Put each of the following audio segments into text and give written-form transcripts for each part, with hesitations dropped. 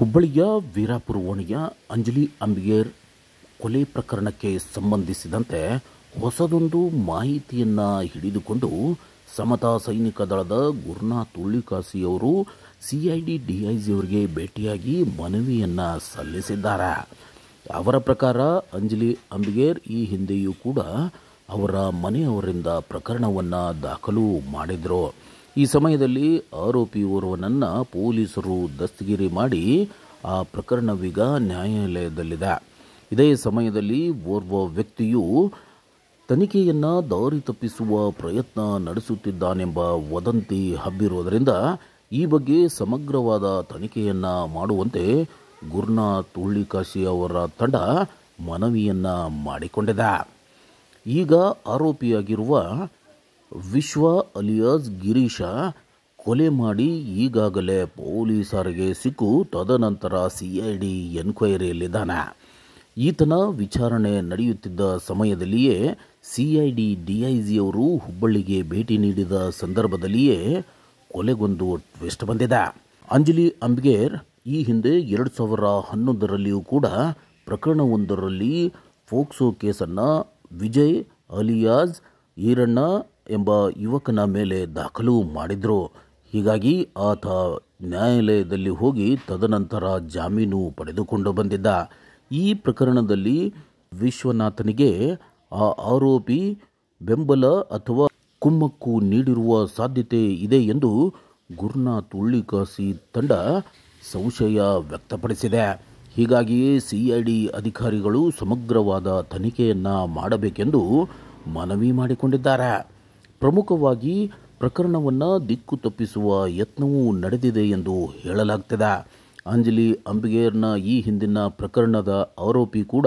ಹುಬ್ಬಳ್ಳಿಯ ವೀರಾಪುರ ಓಣಿಯ ಅಂಜಲಿ ಅಂಬಿಗೇರ್ ಕೊಲೆ ಪ್ರಕರಣಕ್ಕೆ ಸಂಬಂಧಿಸಿದಂತೆ ಹೊಸದೊಂದು ಮಾಹಿತಿಯನ್ನು ಹಿಡಿದುಕೊಂಡು ಸಮತಾ ಸೈನಿಕ ದಳದ ಗುರುನಾಥ್ ಉಳ್ಳಿಕಾಸಿಯವರು ಸಿಐಡಿ ಡಿಐಜಿಯವರಿಗೆ ಭೇಟಿಯಾಗಿ ಮನವಿಯನ್ನು ಸಲ್ಲಿಸಿದ್ದಾರೆ. ಅವರ ಪ್ರಕಾರ ಅಂಜಲಿ ಅಂಬಿಗೇರ್ ಈ ಹಿಂದೆಯೂ ಕೂಡ ಅವರ ಮನೆಯವರಿಂದ ಪ್ರಕರಣವನ್ನು ದಾಖಲು ಮಾಡಿದರು. ಈ ಸಮಯದಲ್ಲಿ ಆರೋಪಿಯೋರ್ವನನ್ನು ಪೊಲೀಸರು ದಸ್ತಗಿರಿ ಮಾಡಿ ಆ ಪ್ರಕರಣವೀಗ ನ್ಯಾಯಾಲಯದಲ್ಲಿದೆ. ಇದೇ ಸಮಯದಲ್ಲಿ ಓರ್ವ ವ್ಯಕ್ತಿಯು ತನಿಖೆಯನ್ನು ದಾರಿ ತಪ್ಪಿಸುವ ಪ್ರಯತ್ನ ನಡೆಸುತ್ತಿದ್ದಾನೆಂಬ ವದಂತಿ ಹಬ್ಬಿರುವುದರಿಂದ ಈ ಬಗ್ಗೆ ಸಮಗ್ರವಾದ ತನಿಖೆಯನ್ನು ಮಾಡುವಂತೆ ಗುರುನಾಥ್ ಉಳ್ಳಿಕಾಸಿ ಅವರ ತಂಡ ಮನವಿಯನ್ನು ಮಾಡಿಕೊಂಡಿದೆ. ಈಗ ಆರೋಪಿಯಾಗಿರುವ ವಿಶ್ವ ಅಲಿಯಾಸ್ ಗಿರೀಶ ಕೊಲೆ ಮಾಡಿ ಈಗಾಗಲೇ ಪೊಲೀಸರಿಗೆ ಸಿಕ್ಕು ತದನಂತರ ಸಿಐಡಿ ಎನ್ಕ್ವೈರಿಯಲ್ಲಿದ್ದಾನೆ. ಈತನ ವಿಚಾರಣೆ ನಡೆಯುತ್ತಿದ್ದ ಸಮಯದಲ್ಲಿಯೇ ಸಿಐಡಿ ಡಿಐಜಿಯವರು ಹುಬ್ಬಳ್ಳಿಗೆ ಭೇಟಿ ನೀಡಿದ ಸಂದರ್ಭದಲ್ಲಿಯೇ ಕೊಲೆಗೊಂದು ಟ್ವಿಸ್ಟ್ ಬಂದಿದೆ. ಅಂಜಲಿ ಅಂಬಿಗೇರ್ ಈ ಹಿಂದೆ 2011ರಲ್ಲಿಯೂ ಕೂಡ ಪ್ರಕರಣವೊಂದರಲ್ಲಿ ಫೋಕ್ಸೋ ಕೇಸನ್ನು ವಿಜಯ್ ಅಲಿಯಾಸ್ ಈರಣ್ಣ ಎಂಬ ಯುವಕನ ಮೇಲೆ ದಾಖಲು ಮಾಡಿದ್ರು. ಹೀಗಾಗಿ ಆತ ನ್ಯಾಯಾಲಯದಲ್ಲಿ ಹೋಗಿ ತದನಂತರ ಜಾಮೀನು ಪಡೆದುಕೊಂಡು ಬಂದಿದ್ದ. ಈ ಪ್ರಕರಣದಲ್ಲಿ ವಿಶ್ವನಾಥನಿಗೆ ಆ ಆರೋಪಿ ಬೆಂಬಲ ಅಥವಾ ಕುಮ್ಮಕ್ಕು ನೀಡಿರುವ ಸಾಧ್ಯತೆ ಇದೆ ಎಂದು ಗುರುನಾಥ್ ಉಳ್ಳಿಕಾಸಿ ತಂಡ ಸಂಶಯ ವ್ಯಕ್ತಪಡಿಸಿದೆ. ಹೀಗಾಗಿಯೇ ಸಿಐಡಿ ಅಧಿಕಾರಿಗಳು ಸಮಗ್ರವಾದ ತನಿಖೆಯನ್ನು ಮಾಡಬೇಕೆಂದು ಮನವಿ ಮಾಡಿಕೊಂಡಿದ್ದಾರೆ. ಪ್ರಮುಖವಾಗಿ ಪ್ರಕರಣವನ್ನು ದಿಕ್ಕು ತಪ್ಪಿಸುವ ಯತ್ನವೂ ನಡೆದಿದೆ ಎಂದು ಹೇಳಲಾಗ್ತಿದೆ. ಅಂಜಲಿ ಅಂಬಿಗೇರ್ನ ಈ ಹಿಂದಿನ ಪ್ರಕರಣದ ಆರೋಪಿ ಕೂಡ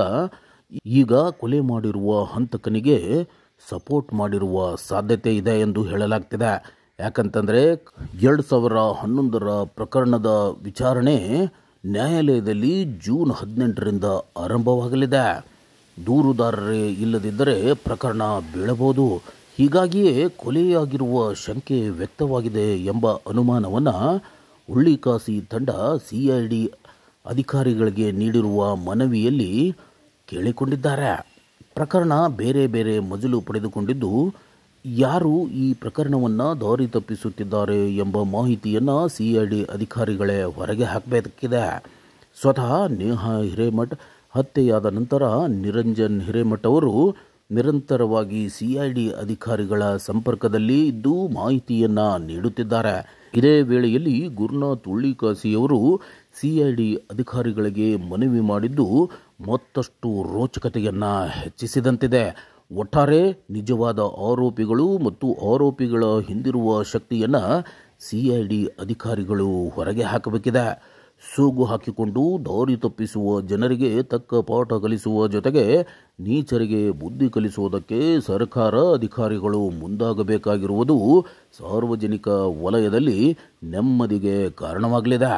ಈಗ ಕೊಲೆ ಮಾಡಿರುವ ಹಂತಕನಿಗೆ ಸಪೋರ್ಟ್ ಮಾಡಿರುವ ಸಾಧ್ಯತೆ ಇದೆ ಎಂದು ಹೇಳಲಾಗ್ತಿದೆ. ಯಾಕಂತಂದರೆ 2011ರ ಪ್ರಕರಣದ ವಿಚಾರಣೆ ನ್ಯಾಯಾಲಯದಲ್ಲಿ ಜೂನ್ 18ರಿಂದ ಆರಂಭವಾಗಲಿದೆ. ದೂರುದಾರರೇ ಇಲ್ಲದಿದ್ದರೆ ಪ್ರಕರಣ ಬೀಳಬಹುದು. ಹೀಗಾಗಿಯೇ ಕೊಲೆಯಾಗಿರುವ ಶಂಕೆ ವ್ಯಕ್ತವಾಗಿದೆ ಎಂಬ ಅನುಮಾನವನ್ನು ಉಳ್ಳಿಕಾಸಿ ತಂಡ ಸಿಐಡಿ ಅಧಿಕಾರಿಗಳಿಗೆ ನೀಡಿರುವ ಮನವಿಯಲ್ಲಿ ಕೇಳಿಕೊಂಡಿದ್ದಾರೆ. ಪ್ರಕರಣ ಬೇರೆ ಬೇರೆ ಮಜಲು ಪಡೆದುಕೊಂಡಿದ್ದು ಯಾರು ಈ ಪ್ರಕರಣವನ್ನು ದಾರಿ ತಪ್ಪಿಸುತ್ತಿದ್ದಾರೆ ಎಂಬ ಮಾಹಿತಿಯನ್ನು ಸಿಐಡಿ ಅಧಿಕಾರಿಗಳೇ ಹೊರಗೆ ಹಾಕಬೇಕಿದೆ. ಸ್ವತಃ ನೇಹಾ ಹಿರೇಮಠ್ ಹತ್ಯೆಯಾದ ನಂತರ ನಿರಂಜನ್ ಹಿರೇಮಠ್ ಅವರು ನಿರಂತರವಾಗಿ ಸಿಐಡಿ ಅಧಿಕಾರಿಗಳ ಸಂಪರ್ಕದಲ್ಲಿ ಇದ್ದು ಮಾಹಿತಿಯನ್ನು ನೀಡುತ್ತಿದ್ದಾರೆ. ಇದೇ ವೇಳೆಯಲ್ಲಿ ಗುರುನಾಥ್ ಉಳ್ಳಿಕಾಸಿಯವರು ಸಿಐಡಿ ಅಧಿಕಾರಿಗಳಿಗೆ ಮನವಿ ಮಾಡಿದ್ದು ಮತ್ತಷ್ಟು ರೋಚಕತೆಯನ್ನು ಹೆಚ್ಚಿಸಿದಂತಿದೆ. ಒಟ್ಟಾರೆ ನಿಜವಾದ ಆರೋಪಿಗಳು ಮತ್ತು ಆರೋಪಿಗಳ ಹಿಂದಿರುವ ಶಕ್ತಿಯನ್ನು ಸಿಐಡಿ ಅಧಿಕಾರಿಗಳು ಹೊರಗೆ ಹಾಕಬೇಕಿದೆ. ಸೂಗು ಹಾಕಿಕೊಂಡು ದಾರಿ ತಪ್ಪಿಸುವ ಜನರಿಗೆ ತಕ್ಕ ಪಾಠ ಕಲಿಸುವ ಜೊತೆಗೆ ನೀಚರಿಗೆ ಬುದ್ಧಿ ಕಲಿಸುವುದಕ್ಕೆ ಸರ್ಕಾರ ಅಧಿಕಾರಿಗಳು ಮುಂದಾಗಬೇಕಾಗಿರುವುದು ಸಾರ್ವಜನಿಕ ವಲಯದಲ್ಲಿ ನೆಮ್ಮದಿಗೆ ಕಾರಣವಾಗಲಿದೆ.